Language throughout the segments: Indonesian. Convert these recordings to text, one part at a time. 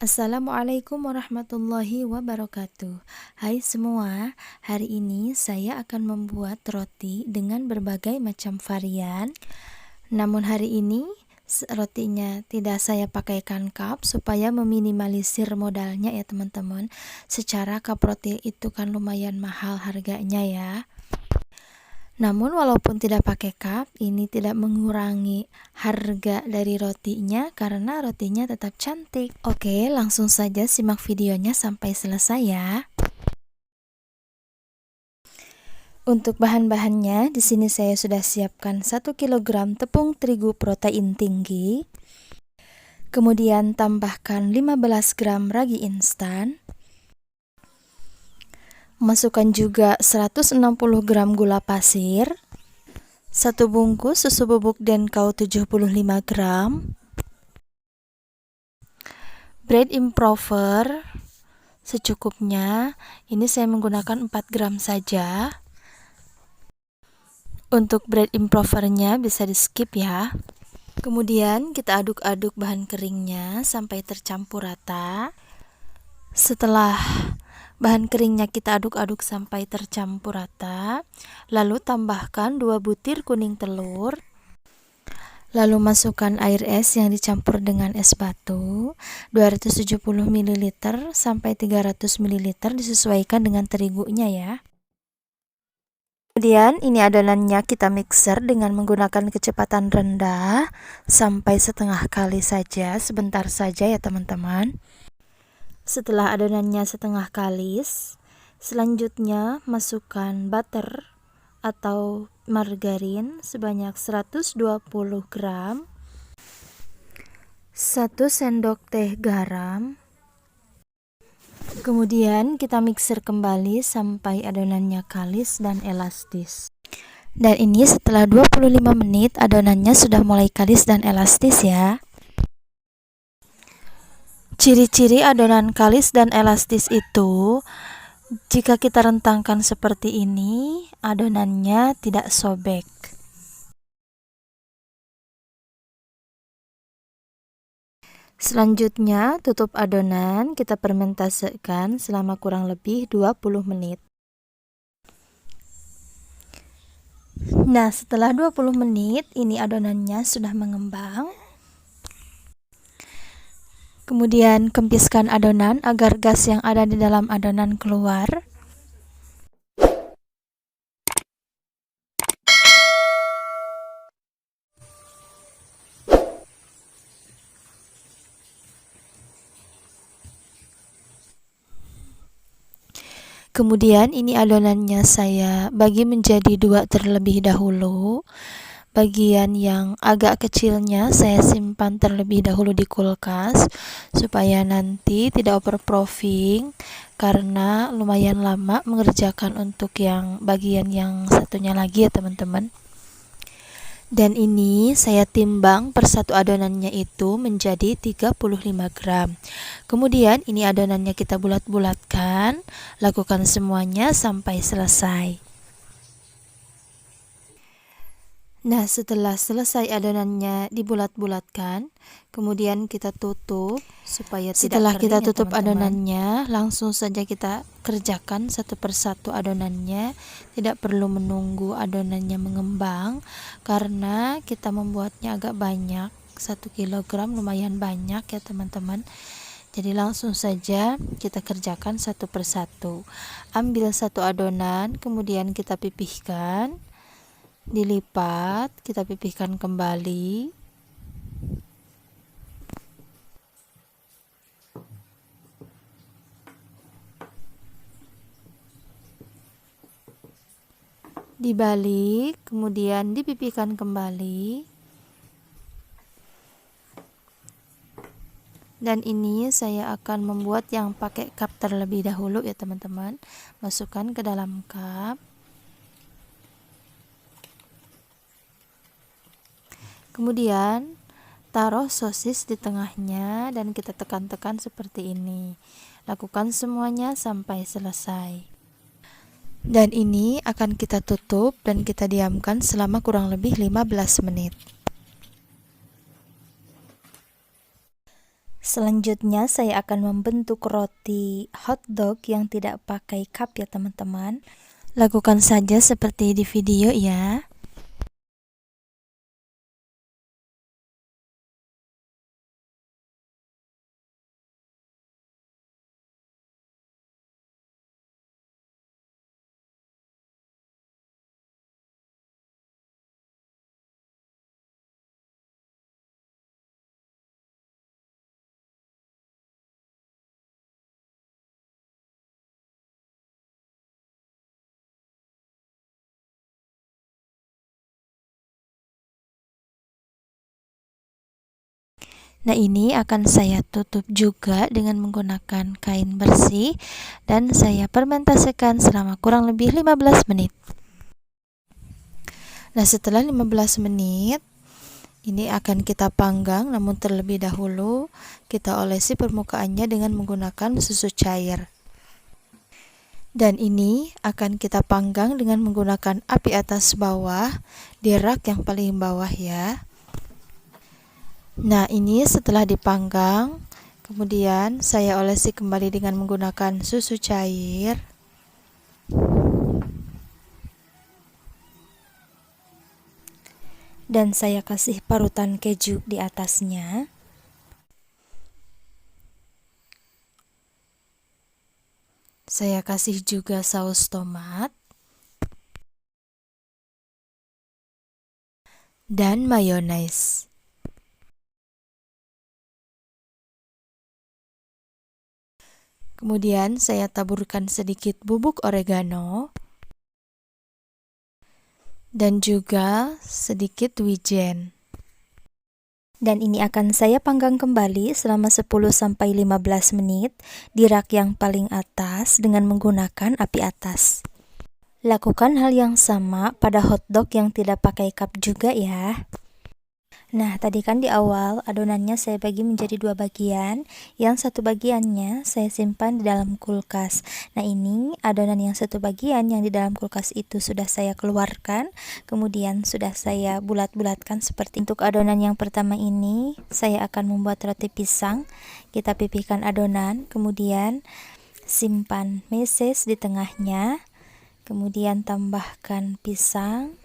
Assalamualaikum warahmatullahi wabarakatuh. Hai semua, hari ini saya akan membuat roti dengan berbagai macam varian. Namun hari ini rotinya tidak saya pakaikan cup supaya meminimalisir modalnya ya teman-teman. Secara cup roti itu kan lumayan mahal harganya ya. Namun walaupun tidak pakai cup, ini tidak mengurangi harga dari rotinya karena rotinya tetap cantik. Oke, langsung saja simak videonya sampai selesai ya. Untuk bahan-bahannya, di sini saya sudah siapkan 1 kg tepung terigu protein tinggi. Kemudian tambahkan 15 gram ragi instan. Masukkan juga 160 gram gula pasir, 1 bungkus susu bubuk Denkau 75 gram, bread improver secukupnya, ini saya menggunakan 4 gram saja. Untuk bread improvernya bisa di skip ya. Kemudian kita aduk-aduk bahan keringnya sampai tercampur rata. Setelah bahan keringnya kita aduk-aduk sampai tercampur rata, lalu tambahkan 2 butir kuning telur. Lalu masukkan air es yang dicampur dengan es batu 270 ml sampai 300 ml, disesuaikan dengan terigunya ya. Kemudian ini adonannya kita mixer dengan menggunakan kecepatan rendah sampai setengah kali saja, sebentar saja ya teman-teman. Setelah adonannya setengah kalis, selanjutnya masukkan butter atau margarin sebanyak 120 gram, 1 sendok teh garam. Kemudian kita mixer kembali sampai adonannya kalis dan elastis. Dan ini setelah 25 menit adonannya sudah mulai kalis dan elastis ya. Ciri-ciri adonan kalis dan elastis itu, jika kita rentangkan seperti ini, adonannya tidak sobek. Selanjutnya, tutup adonan, kita fermentasikan selama kurang lebih 20 menit. Nah, setelah 20 menit, ini adonannya sudah mengembang. Kemudian kempiskan adonan agar gas yang ada di dalam adonan keluar. Kemudian ini adonannya saya bagi menjadi 2 terlebih dahulu. Bagian yang agak kecilnya saya simpan terlebih dahulu di kulkas supaya nanti tidak overproofing, karena lumayan lama mengerjakan untuk yang bagian yang satunya lagi ya teman-teman. Dan ini saya timbang per satu adonannya itu menjadi 35 gram. Kemudian ini adonannya kita bulat-bulatkan, lakukan semuanya sampai selesai. Nah, setelah selesai adonannya dibulat-bulatkan, kemudian kita tutup supaya setelah kita tutup adonannya, langsung saja kita kerjakan satu persatu adonannya. Tidak perlu menunggu adonannya mengembang karena kita membuatnya agak banyak, 1 kg lumayan banyak ya teman-teman. Jadi langsung saja kita kerjakan satu persatu. Ambil satu adonan, kemudian kita pipihkan, dilipat, kita pipihkan kembali. Dibalik, kemudian dipipihkan kembali. Dan ini saya akan membuat yang pakai cup terlebih dahulu ya teman-teman. Masukkan ke dalam cup. Kemudian taruh sosis di tengahnya dan kita tekan-tekan seperti ini. Lakukan semuanya sampai selesai. Dan ini akan kita tutup dan kita diamkan selama kurang lebih 15 menit. Selanjutnya saya akan membentuk roti hotdog yang tidak pakai cup ya teman-teman. Lakukan saja seperti di video ya. Nah, ini akan saya tutup juga dengan menggunakan kain bersih dan saya fermentasikan selama kurang lebih 15 menit. Nah, setelah 15 menit, ini akan kita panggang, namun terlebih dahulu kita olesi permukaannya dengan menggunakan susu cair. Dan ini akan kita panggang dengan menggunakan api atas bawah di rak yang paling bawah ya. Nah, ini setelah dipanggang, kemudian saya olesi kembali dengan menggunakan susu cair. Dan saya kasih parutan keju di atasnya. Saya kasih juga saus tomat dan mayones. Kemudian saya taburkan sedikit bubuk oregano dan juga sedikit wijen. Dan ini akan saya panggang kembali selama 10-15 menit di rak yang paling atas dengan menggunakan api atas. Lakukan hal yang sama pada hotdog yang tidak pakai cup juga ya. Nah, tadi kan di awal adonannya saya bagi menjadi 2 bagian. Yang satu bagiannya saya simpan di dalam kulkas. Nah, ini adonan yang satu bagian yang di dalam kulkas itu sudah saya keluarkan. Kemudian sudah saya bulat-bulatkan seperti untuk adonan yang pertama ini. Saya akan membuat roti pisang. Kita pipihkan adonan, kemudian simpan meses di tengahnya. Kemudian tambahkan pisang.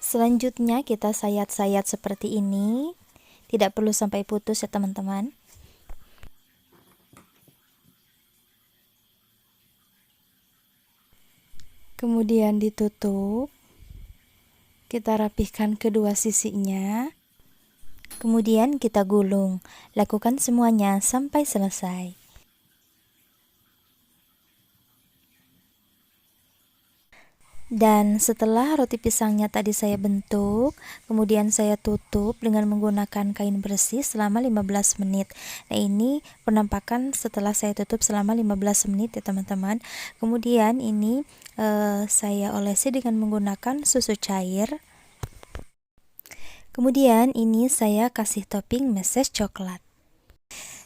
Selanjutnya kita sayat-sayat seperti ini, tidak perlu sampai putus ya teman-teman. Kemudian ditutup, kita rapihkan kedua sisinya, kemudian kita gulung. Lakukan semuanya sampai selesai. Dan setelah roti pisangnya tadi saya bentuk, kemudian saya tutup dengan menggunakan kain bersih selama 15 menit. Nah, ini penampakan setelah saya tutup selama 15 menit ya teman-teman. Kemudian ini saya olesi dengan menggunakan susu cair. Kemudian ini saya kasih topping meses coklat.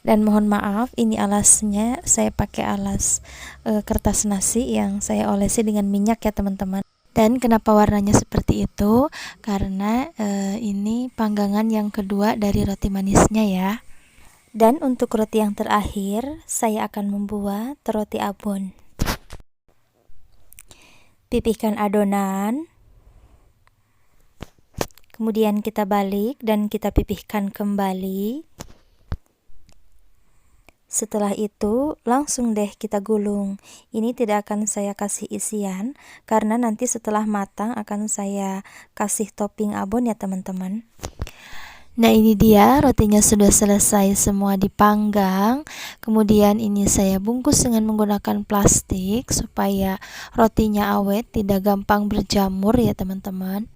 Dan mohon maaf, ini alasnya saya pakai alas kertas nasi yang saya olesi dengan minyak ya teman-teman. Dan kenapa warnanya seperti itu? Karena ini panggangan yang kedua dari roti manisnya ya. Dan untuk roti yang terakhir, saya akan membuat roti abon. Pipihkan adonan, kemudian kita balik dan kita pipihkan kembali. Setelah itu langsung deh kita gulung. Ini tidak akan saya kasih isian karena nanti setelah matang akan saya kasih topping abon ya teman-teman. Nah, ini dia rotinya sudah selesai semua dipanggang. Kemudian ini saya bungkus dengan menggunakan plastik supaya rotinya awet, tidak gampang berjamur ya teman-teman.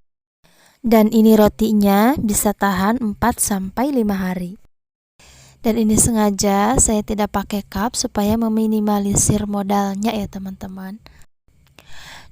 Dan ini rotinya bisa tahan 4-5 hari. Dan ini sengaja saya tidak pakai cup supaya meminimalisir modalnya ya teman-teman.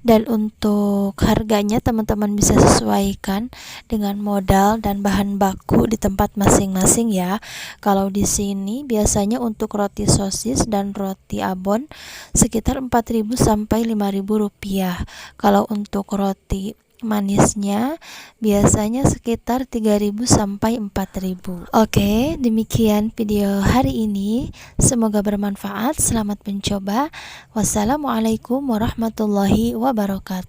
Dan untuk harganya teman-teman bisa sesuaikan dengan modal dan bahan baku di tempat masing-masing ya. Kalau di sini biasanya untuk roti sosis dan roti abon sekitar 4.000 sampai 5.000 rupiah. Kalau untuk roti manisnya biasanya sekitar 3.000 sampai 4.000. Oke, demikian video hari ini. Semoga bermanfaat. Selamat mencoba. Wassalamualaikum warahmatullahi wabarakatuh.